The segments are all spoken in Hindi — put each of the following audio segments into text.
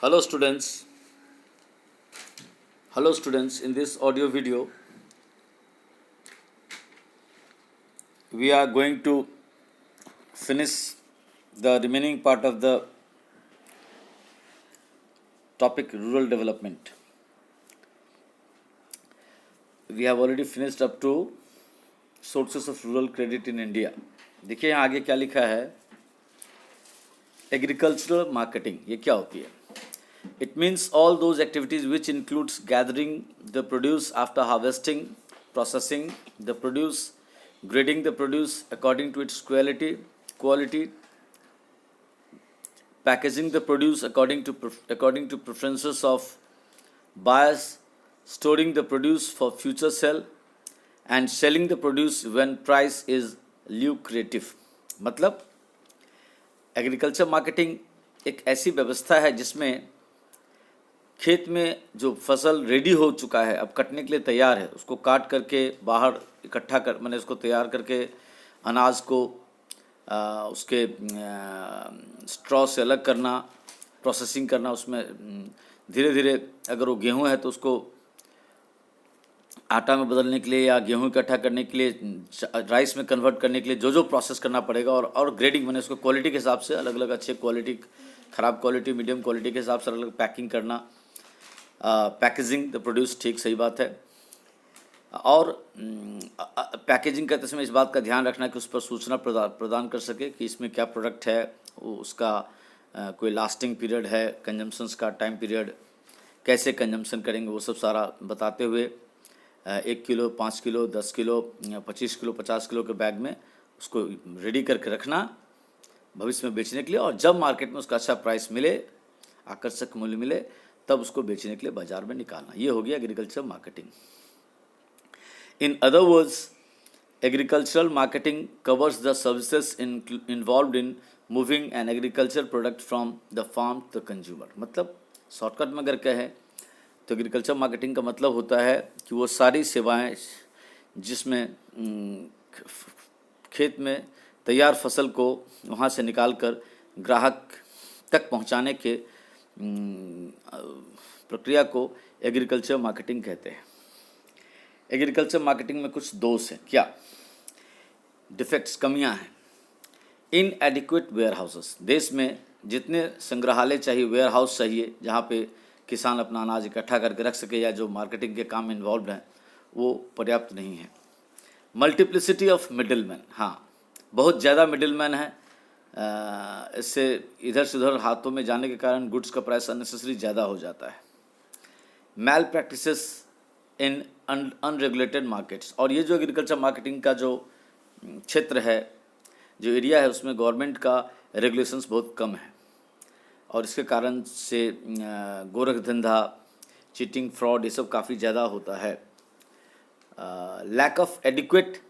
Hello students. Hello students. In this audio video, we are going to finish the remaining part of the topic rural development. We have already finished up to sources of rural credit in India. देखिए यहाँ आगे क्या लिखा है, एग्रीकल्चरल मार्केटिंग ये क्या होती है? It means all those activities which includes gathering the produce after harvesting, processing the produce, grading the produce according to its quality, packaging the produce according to preferences of buyers, storing the produce for future sale, and selling the produce when price is lucrative. मतलब एग्रीकल्चर मार्केटिंग एक ऐसी व्यवस्था है जिसमें खेत में जो फसल रेडी हो चुका है, अब कटने के लिए तैयार है, उसको काट करके बाहर इकट्ठा कर मैंने उसको तैयार करके अनाज को उसके स्ट्रॉ से अलग करना, प्रोसेसिंग करना, उसमें धीरे धीरे अगर वो गेहूं है तो उसको आटा में बदलने के लिए या गेहूं इकट्ठा करने के लिए राइस में कन्वर्ट करने के लिए जो प्रोसेस करना पड़ेगा, और ग्रेडिंग मैंने उसको क्वालिटी के हिसाब से अलग अलग, अच्छे क्वालिटी, ख़राब क्वालिटी, मीडियम क्वालिटी के हिसाब से अलग अलग पैकिंग करना, पैकेजिंग द प्रोड्यूस, ठीक सही बात है। और पैकेजिंग करते समय इस बात का ध्यान रखना कि उस पर सूचना प्रदान कर सके कि इसमें क्या प्रोडक्ट है, उसका कोई लास्टिंग पीरियड है, कंजम्पशंस का टाइम पीरियड, कैसे कंजम्पशन करेंगे, वो सब सारा बताते हुए 1 kilo, 5 kilo, 10 kilo, 25 kilo, 50 kilo के बैग में उसको रेडी करके रखना भविष्य में बेचने के लिए, और जब मार्केट में उसका अच्छा प्राइस मिले, आकर्षक मूल्य मिले, तब उसको बेचने के लिए बाजार में निकालना। ये हो गया agriculture marketing. In other words, agricultural marketing covers the services involved in moving an agriculture product from the farm to the consumer. मतलब शॉर्टकट में अगर कहें तो एग्रीकल्चर मार्केटिंग का मतलब होता है कि वो सारी सेवाएं जिसमें खेत में तैयार फसल को वहाँ से निकालकर ग्राहक तक पहुँचाने के प्रक्रिया को एग्रीकल्चर मार्केटिंग कहते हैं। एग्रीकल्चर मार्केटिंग में कुछ दोष हैं। क्या डिफेक्ट्स, कमियां हैं? इनएडिक्वेट वेयर हाउसेस, देश में जितने संग्रहालय चाहिए, वेयर हाउस चाहिए जहाँ पे किसान अपना अनाज इकट्ठा करके रख सके या जो मार्केटिंग के काम में इन्वॉल्व हैं, वो पर्याप्त नहीं है। मल्टीप्लिसिटी ऑफ मिडिलमैन, हाँ बहुत ज़्यादा मिडिलमैन है, इससे इधर से उधर हाथों में जाने के कारण गुड्स का प्राइस अननेसेसरी ज़्यादा हो जाता है। मैल प्रैक्टिसेस इन अनरेगुलेटेड मार्केट्स, और ये जो एग्रीकल्चर मार्केटिंग का जो क्षेत्र है, जो एरिया है, उसमें गवर्नमेंट का रेगुलेशंस बहुत कम है, और इसके कारण से गोरख धंधा, चीटिंग, फ्रॉड, ये सब काफ़ी ज़्यादा होता है। लैक ऑफ एडिक्वेट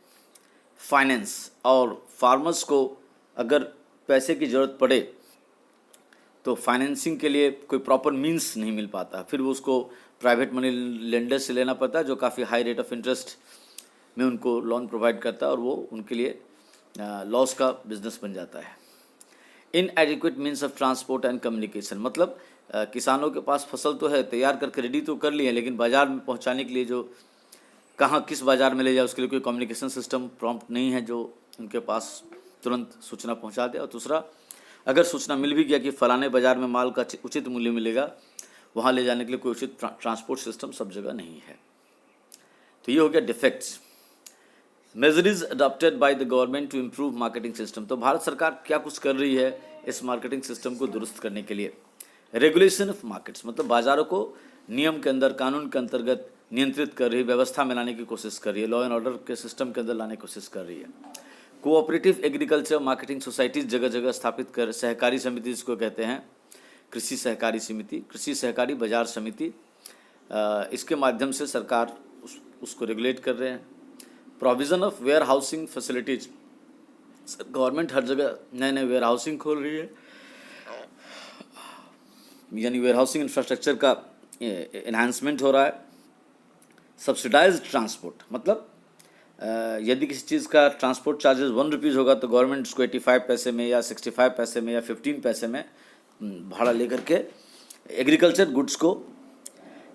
फाइनेंस, और फार्मर्स को अगर पैसे की ज़रूरत पड़े तो फाइनेंसिंग के लिए कोई प्रॉपर मींस नहीं मिल पाता, फिर वो उसको प्राइवेट मनी लेंडर से लेना पड़ता है जो काफ़ी हाई रेट ऑफ इंटरेस्ट में उनको लोन प्रोवाइड करता है, और वो उनके लिए लॉस का बिजनेस बन जाता है। इनएडिक्वेट means of transport and communication, मतलब किसानों के पास फसल तो है, तैयार करके रेडी तो कर लिए, लेकिन बाज़ार में पहुंचाने के लिए जो कहाँ किस बाज़ार में ले जाए उसके लिए कोई कम्युनिकेशन सिस्टम प्रॉम्प्ट नहीं है जो उनके पास तुरंत सूचना पहुंचा दे। और दूसरा, अगर सूचना मिल भी गया कि फलाने बाज़ार में माल का उचित मूल्य मिलेगा, वहाँ ले जाने के लिए कोई उचित ट्रांसपोर्ट सिस्टम सब जगह नहीं है। तो ये हो गया defects. Measures adopted by the government to improve marketing system, तो भारत सरकार क्या कुछ कर रही है इस मार्केटिंग सिस्टम को दुरुस्त करने के लिए। रेगुलेशन ऑफ मार्केट्स, मतलब बाज़ारों को नियम के अंदर, कानून के अंतर्गत नियंत्रित कर रही है, व्यवस्था में लाने की कोशिश कर रही है, लॉ एंड ऑर्डर के सिस्टम के अंदर लाने की कोशिश कर रही है। कोऑपरेटिव एग्रीकल्चर मार्केटिंग सोसाइटीज़ जगह जगह स्थापित कर, सहकारी समिति जिसको कहते हैं, कृषि सहकारी समिति, कृषि सहकारी बाजार समिति, इसके माध्यम से सरकार उसको रेगुलेट कर रहे हैं। Provision of warehousing facilities, government हर जगह नए नए वेयर हाउसिंग खोल रही है, यानी वेयर हाउसिंग इंफ्रास्ट्रक्चर का एनहांसमेंट हो रहा है। सब्सिडाइज्ड ट्रांसपोर्ट, मतलब यदि किसी चीज़ का ट्रांसपोर्ट चार्जेस 1 रुपीज़ होगा तो गवर्नमेंट उसको 85 पैसे में या 65 पैसे में या 15 पैसे में भाड़ा लेकर के एग्रीकल्चर गुड्स को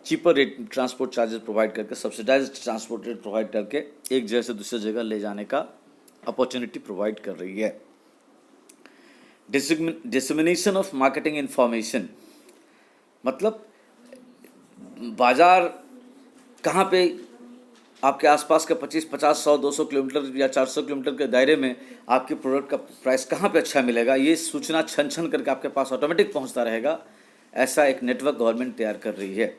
cheaper rate transport charges provide करके, सब्सिडाइज्ड ट्रांसपोर्ट रेट प्रोवाइड करके एक जगह से दूसरी जगह ले जाने का अपॉर्चुनिटी प्रोवाइड कर रही है। डिसमिनेशन ऑफ मार्केटिंग इंफॉर्मेशन, मतलब बाजार कहाँ पे आपके आसपास के 25, 50, 100, 200 किलोमीटर या 400 किलोमीटर के दायरे में आपके प्रोडक्ट का प्राइस कहाँ पे अच्छा मिलेगा, ये सूचना छन छन करके आपके पास ऑटोमेटिक पहुँचता रहेगा, ऐसा एक नेटवर्क गवर्नमेंट तैयार कर रही है।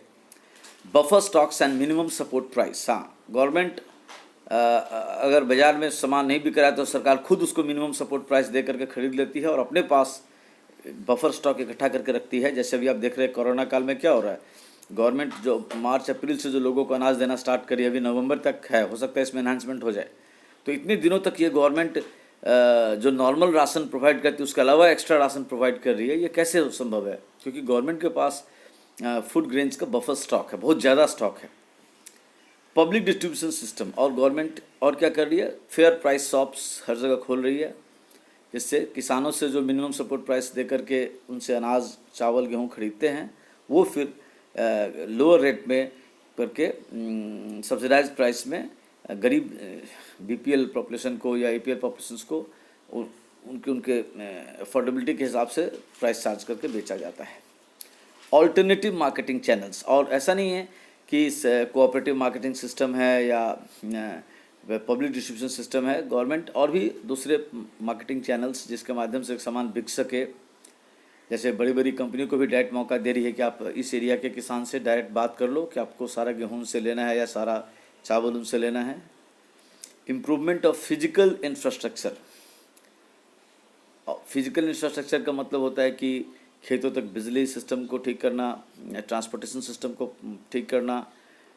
Buffer stocks and minimum support price, हाँ गवर्नमेंट अगर बाज़ार में सामान नहीं बिक रहा है तो सरकार खुद उसको मिनिमम सपोर्ट प्राइस दे करके खरीद लेती है और अपने पास बफर स्टॉक इकट्ठा करके रखती है। जैसे अभी आप देख रहे हैं कोरोना काल में क्या हो रहा है, गवर्नमेंट जो मार्च अप्रैल से जो लोगों को अनाज देना स्टार्ट करी, अभी नवंबर तक है, हो सकता है इसमें एनहांसमेंट हो जाए। तो इतने दिनों तक ये गवर्नमेंट जो नॉर्मल राशन प्रोवाइड करती है उसके अलावा एक्स्ट्रा राशन प्रोवाइड कर रही है। ये कैसे संभव है? क्योंकि गवर्नमेंट के पास फूड ग्रेन्स का बफर स्टॉक है, बहुत ज़्यादा स्टॉक है। पब्लिक डिस्ट्रीब्यूशन सिस्टम, और गवर्नमेंट और क्या कर रही है, फेयर प्राइस शॉप्स हर जगह खोल रही है, जिससे किसानों से जो मिनिमम सपोर्ट प्राइस दे करके उनसे अनाज चावल गेहूँ खरीदते हैं वो फिर लोअर रेट में करके सब्सिडाइज प्राइस में गरीब बीपीएल पॉपुलेशन को या एपीएल पॉपुलेशन को उनके अफोर्डेबिलिटी के हिसाब से प्राइस चार्ज करके बेचा जाता है। ऑल्टरनेटिव मार्केटिंग चैनल्स, और ऐसा नहीं है कि कोऑपरेटिव मार्केटिंग सिस्टम है या पब्लिक डिस्ट्रीब्यूशन सिस्टम है, गवर्नमेंट और भी दूसरे मार्केटिंग चैनल्स जिसके माध्यम से सामान बिक सके, जैसे बड़ी बड़ी कंपनियों को भी डायरेक्ट मौका दे रही है कि आप इस एरिया के किसान से डायरेक्ट बात कर लो कि आपको सारा गेहूं उनसे लेना है या सारा चावल उनसे लेना है। Improvement of physical infrastructure, physical infrastructure का मतलब होता है कि खेतों तक बिजली सिस्टम को ठीक करना, ट्रांसपोर्टेशन सिस्टम को ठीक करना,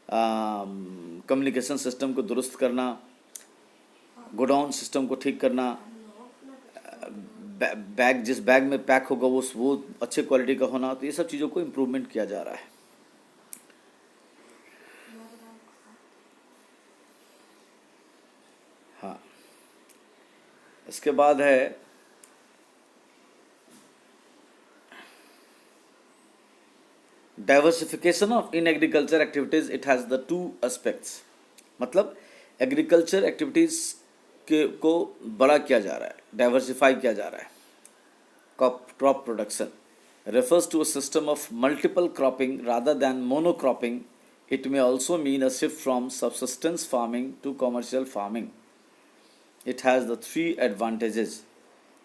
कम्युनिकेशन सिस्टम को दुरुस्त करना, गोडाउन सिस्टम को ठीक करना, बैग जिस बैग में पैक होगा वो अच्छे क्वालिटी का होना। तो ये सब चीज़ों को इम्प्रूवमेंट किया जा रहा है। हाँ, इसके बाद है diversification of in agriculture activities. It has the two aspects, मतलब एग्रीकल्चर एक्टिविटीज़ को बड़ा किया जा रहा है, डाइवर्सिफाई किया जा रहा है। Crop production refers to a system of multiple cropping rather than monocropping. It may also mean a shift from subsistence farming to commercial farming. It has the three advantages.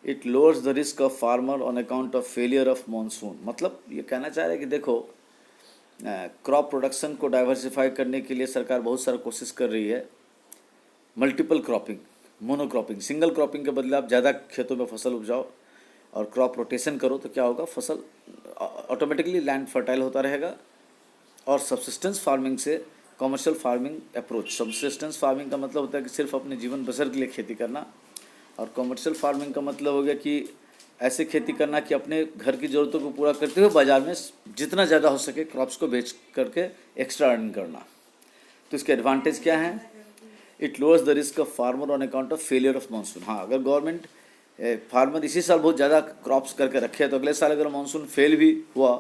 It lowers the risk of farmer on account of failure of monsoon. मतलब ये कहना चाह रहे हैं कि देखो क्रॉप प्रोडक्शन को डाइवर्सिफाई करने के लिए सरकार बहुत सारा कोशिश कर रही है। Multiple cropping, monocropping, single cropping के बदले आप ज़्यादा खेतों में फसल उपजाओ और क्रॉप रोटेशन करो तो क्या होगा, फसल ऑटोमेटिकली लैंड फर्टाइल होता रहेगा। और सब्सिस्टेंस फार्मिंग से commercial farming approach, subsistence farming का मतलब होता है कि सिर्फ अपने जीवन बसर के लिए खेती करना, और कमर्शियल फार्मिंग का मतलब हो गया कि ऐसे खेती करना कि अपने घर की ज़रूरतों को पूरा करते हुए बाज़ार में जितना ज़्यादा हो सके क्रॉप्स को बेच करके एक्स्ट्रा अर्निंग करना। तो इसके एडवांटेज क्या हैं? It lowers the risk of farmer on account of failure of monsoon. हाँ, अगर गवर्नमेंट फार्मर इसी साल बहुत ज़्यादा क्रॉप्स करके रखे तो अगले साल अगर मानसून फेल भी हुआ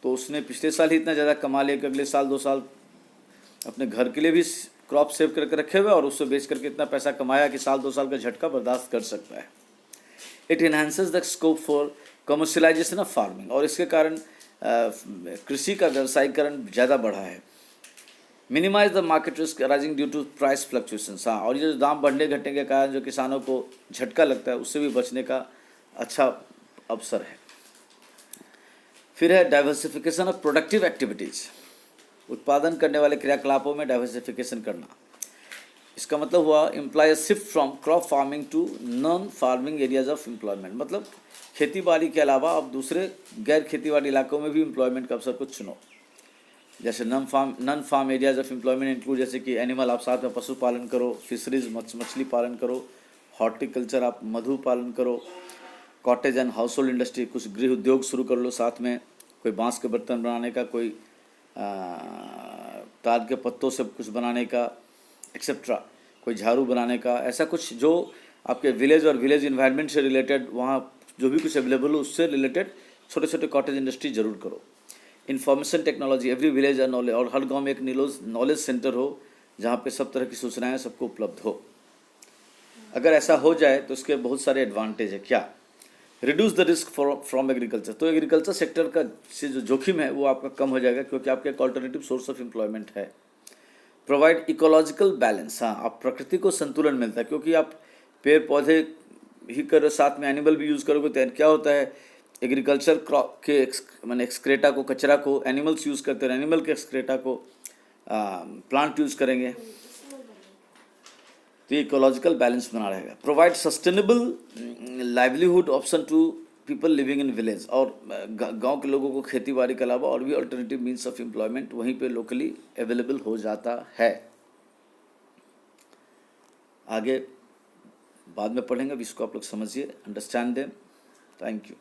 तो उसने पिछले साल ही इतना ज़्यादा कमा लिया कि अगले साल 2 साल अपने घर के लिए भी क्रॉप सेव करके रखे हुए और उससे बेच करके इतना पैसा कमाया कि साल 2 साल का झटका बर्दाश्त कर सकता है। It enhances the scope for commercialisation of farming, और इसके कारण कृषि का व्यवसायीकरण ज़्यादा बढ़ा है। Minimise the market risk arising due to price fluctuations. हाँ, और ये जो दाम बढ़ने घटने के कारण जो किसानों को झटका लगता है उससे भी बचने का अच्छा अवसर है। फिर है डाइवर्सिफिकेशन ऑफ प्रोडक्टिव एक्टिविटीज़, उत्पादन करने वाले क्रियाकलापों में डाइवर्सिफिकेशन करना। इसका मतलब हुआ imply shift from crop farming to non farming areas of employment, मतलब खेती बाड़ी के अलावा आप दूसरे गैर खेती बाड़ी इलाकों में भी एम्प्लॉयमेंट का अवसर को चुनो। जैसे non farm areas of employment include जैसे कि एनिमल, आप साथ में पशुपालन करो, फिशरीज मछली पालन करो, हॉर्टिकल्चर आप मधु पालन करो, cottage and house hold industry कुछ गृह उद्योग शुरू कर लो साथ में, कोई बांस के बर्तन बनाने का, कोई ताड़ के पत्तों से कुछ बनाने का एक्सेट्रा, कोई झाड़ू बनाने का, ऐसा कुछ जो आपके विलेज और विलेज इन्वायरमेंट से रिलेटेड वहाँ जो भी कुछ अवेलेबल हो उससे रिलेटेड छोटे छोटे कॉटेज इंडस्ट्री जरूर करो। इंफॉर्मेशन टेक्नोलॉजी, एवरी विलेज और नॉलेज, और हर गांव में एक नॉलेज सेंटर हो जहां पे सब तरह की सूचनाएं सबको उपलब्ध हो। अगर ऐसा हो जाए तो इसके बहुत सारे एडवांटेज है। क्या? Reduce the risk from agriculture, तो एग्रीकल्चर सेक्टर का से जो जोखिम है वो आपका कम हो जाएगा, क्योंकि आपके एक ऑल्टरनेटिव सोर्स ऑफ एम्प्लॉयमेंट है। प्रोवाइड इकोलॉजिकल बैलेंस, हाँ, आप प्रकृति को संतुलन मिलता है, क्योंकि आप पेड़ पौधे ही करो, साथ में एनिमल भी यूज़ करोगे तो क्या होता है, एग्रीकल्चर क्रॉप के मैंने एक्सक्रेटा को, कचरा को एनिमल्स यूज़ करते हैं, एनिमल के एक्सक्रेटा को प्लांट यूज़ करेंगे, तो ये इकोलॉजिकल बैलेंस बना रहेगा। Provide sustainable livelihood option to people living in village, और गांव के लोगों को खेती बाड़ी के अलावा और भी अल्टरनेटिव मीन्स ऑफ एम्प्लॉयमेंट वहीं पे लोकली अवेलेबल हो जाता है। आगे बाद में पढ़ेंगे, अब इसको आप लोग समझिए, अंडरस्टैंड देम। Thank you.